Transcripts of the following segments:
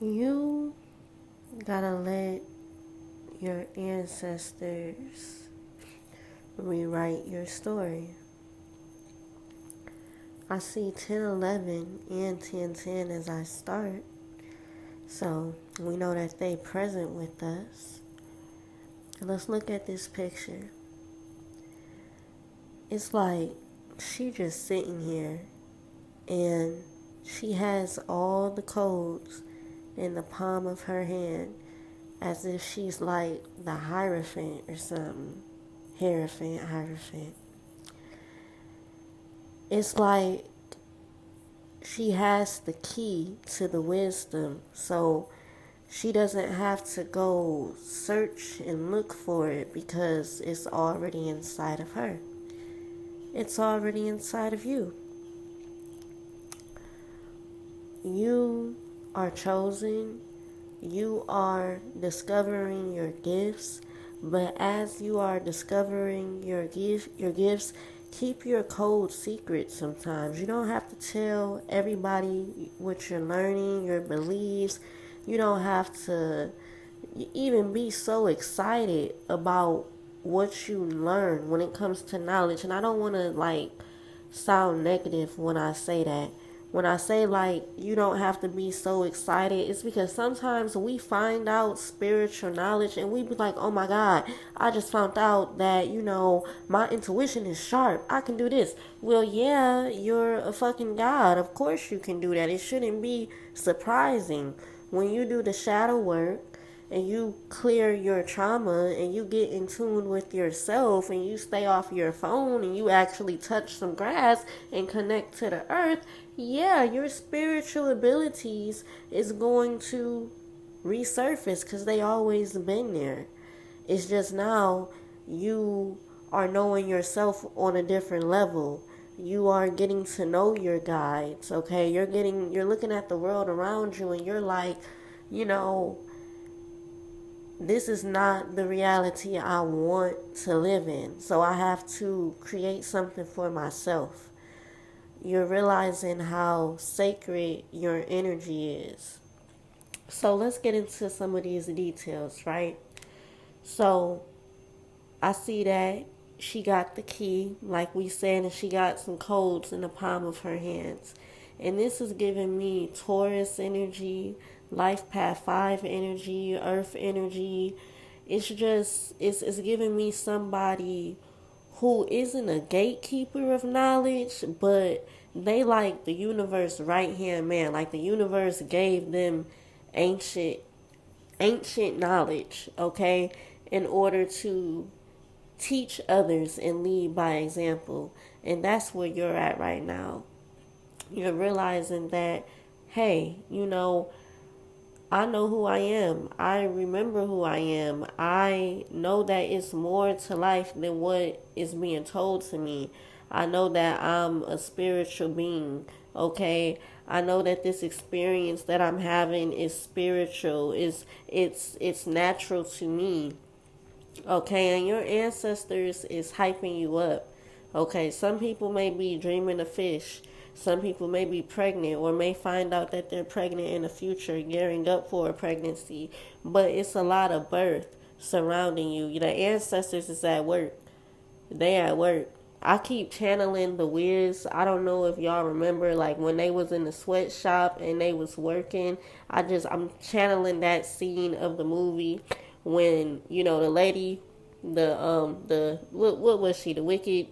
You gotta let your ancestors rewrite your story. I see 1011 and 1010 as I start, so we know that they present with us. Let's look at this picture. It's like she just sitting here and she has all the codes in the palm of her hand as if she's like the Hierophant or something. Hierophant. It's like she has the key to the wisdom, so she doesn't have to go search and look for it because it's already inside of her. It's already inside of you. You are chosen. You are discovering your gifts. But as you are discovering your gifts, keep your code secret sometimes. You don't have to tell everybody what you're learning, your beliefs. You don't have to even be so excited about what you learn when it comes to knowledge. And I don't want to sound negative when I say that. When I say you don't have to be so excited, it's because sometimes we find out spiritual knowledge and we be like, oh my God, I just found out that, my intuition is sharp. I can do this. Well, yeah, you're a fucking God. Of course you can do that. It shouldn't be surprising. When you do the shadow work, and you clear your trauma and you get in tune with yourself and you stay off your phone and you actually touch some grass and connect to the earth, yeah, your spiritual abilities is going to resurface because they always been there. It's just now you are knowing yourself on a different level. You are getting to know your guides, okay? You're looking at the world around you and you're like, you know, this is not the reality I want to live in. So I have to create something for myself. You're realizing how sacred your energy is. So let's get into some of these details, right? So I see that she got the key, like we said, and she got some codes in the palm of her hands. And this is giving me Taurus energy, Life Path 5 energy, Earth energy. It's giving me somebody who isn't a gatekeeper of knowledge, but they like the universe right hand man. Like the universe gave them ancient ancient knowledge, okay, in order to teach others and lead by example. And that's where you're at right now. You're realizing that, hey, I know who I am. I remember who I am. I know that it's more to life than what is being told to me. I know that I'm a spiritual being, okay? I know that this experience that I'm having is spiritual. It's natural to me. Okay, and your ancestors is hyping you up. Okay, some people may be dreaming of fish. Some people may be pregnant or may find out that they're pregnant in the future, gearing up for a pregnancy. But it's a lot of birth surrounding you. The ancestors is at work. They at work. I keep channeling the Wiz. I don't know if y'all remember, like when they was in the sweatshop and they was working. I'm channeling that scene of the movie when the lady, the what was she, the Wicked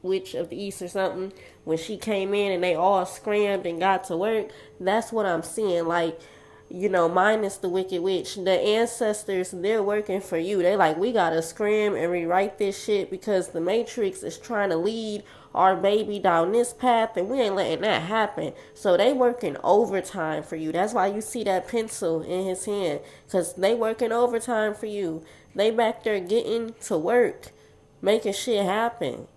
Witch of the East or something, when she came in and they all scrammed and got to work. That's what I'm seeing. Like, minus the Wicked Witch, the ancestors, they're working for you. They like, we gotta scram and rewrite this shit because the Matrix is trying to lead our baby down this path and we ain't letting that happen. So they working overtime for you. That's why you see that pencil in his hand, because they working overtime for you. They back there getting to work, making shit happen.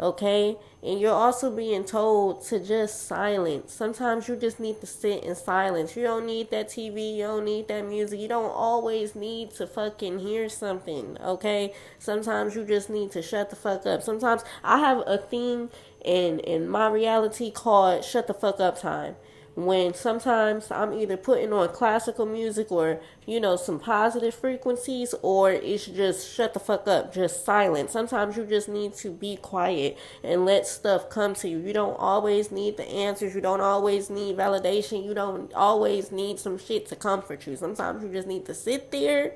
Okay? And you're also being told to just silence. Sometimes you just need to sit in silence. You don't need that TV. You don't need that music. You don't always need to fucking hear something. Okay? Sometimes you just need to shut the fuck up. Sometimes I have a thing in my reality called shut the fuck up time. when sometimes I'm either putting on classical music or, some positive frequencies, or it's just shut the fuck up, just silent. Sometimes you just need to be quiet and let stuff come to you. You don't always need the answers. You don't always need validation. You don't always need some shit to comfort you. Sometimes you just need to sit there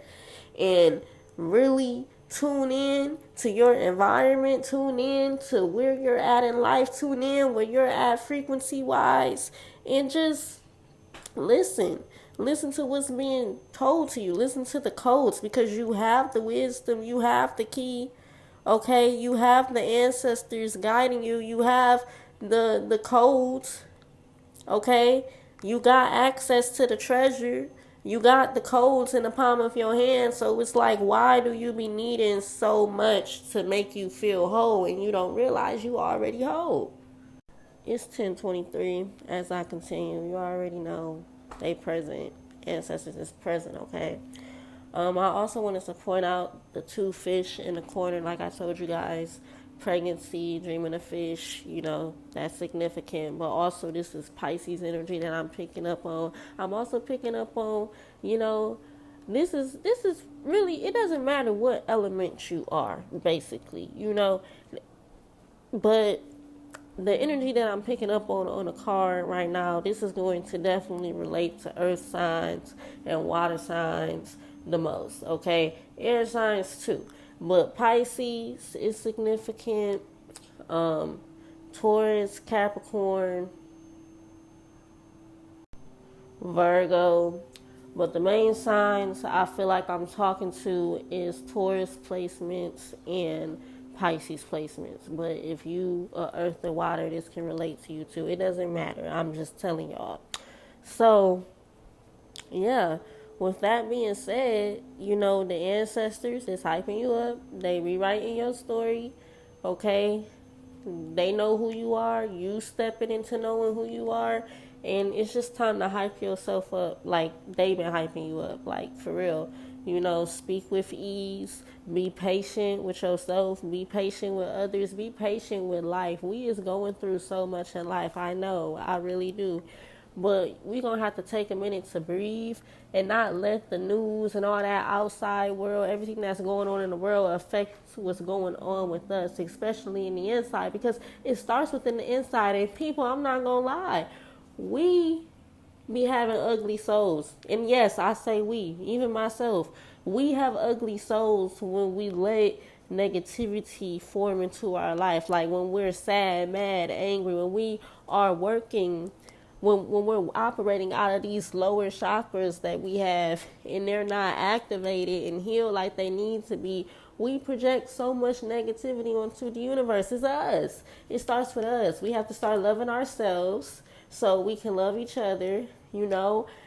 and really tune in to your environment, tune in to where you're at in life, tune in where you're at frequency wise, and just listen. Listen to what's being told to you. Listen to the codes, because you have the wisdom, you have the key. Okay, you have the ancestors guiding you. You have the codes. Okay, you got access to the treasure. You got the codes in the palm of your hand. So it's like, why do you be needing so much to make you feel whole, and you don't realize you already whole? It's 10:23. As I continue, you already know they present. Ancestors is present. Okay. I also wanted to point out the two fish in the corner, like I told you guys. Pregnancy, dreaming of fish, that's significant. But also, this is Pisces energy that I'm picking up on. I'm also picking up on, this is really, it doesn't matter what element you are, basically, but the energy that I'm picking up on a card right now, this is going to definitely relate to earth signs and water signs the most, okay? Air signs too. But Pisces is significant. Taurus, Capricorn, Virgo. But the main signs I feel like I'm talking to is Taurus placements and Pisces placements. But if you are earth and water, this can relate to you too. It doesn't matter. I'm just telling y'all. So, yeah. With that being said, the ancestors is hyping you up. They rewriting your story. Okay? They know who you are. You stepping into knowing who you are. And it's just time to hype yourself up like they've been hyping you up. Like, for real. Speak with ease. Be patient with yourself. Be patient with others. Be patient with life. We is going through so much in life. I know. I really do. But we're going to have to take a minute to breathe and not let the news and all that outside world, everything that's going on in the world, affect what's going on with us, especially in the inside, because it starts within the inside. And people, I'm not going to lie, we be having ugly souls. And yes, I say we, even myself, we have ugly souls when we let negativity form into our life. Like when we're sad, mad, angry, when we are working, when we're operating out of these lower chakras that we have, and they're not activated and healed like they need to be, we project so much negativity onto the universe. It's us. It starts with us. We have to start loving ourselves so we can love each other.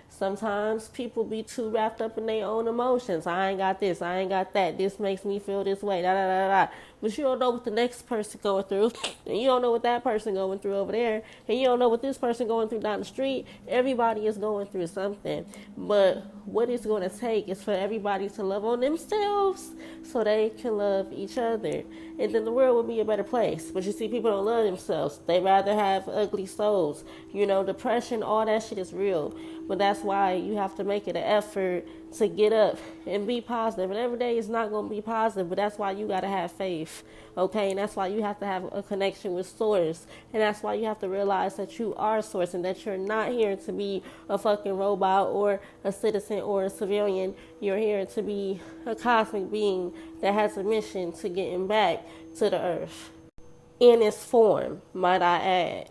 Sometimes people be too wrapped up in their own emotions. I ain't got this, I ain't got that, this makes me feel this way, da da da da. But you don't know what the next person going through, and you don't know what that person going through over there, and you don't know what this person going through down the street. Everybody is going through something. But what it's going to take is for everybody to love on themselves so they can love each other. And then the world will be a better place. But you see, people don't love themselves. They rather have ugly souls. Depression, all that shit is real. But that's why you have to make it an effort to get up and be positive. And every day is not going to be positive, but that's why you got to have faith, okay? And that's why you have to have a connection with Source. And that's why you have to realize that you are Source and that you're not here to be a fucking robot or a citizen or a civilian. You're here to be a cosmic being that has a mission to getting back to the earth in its form, might I add.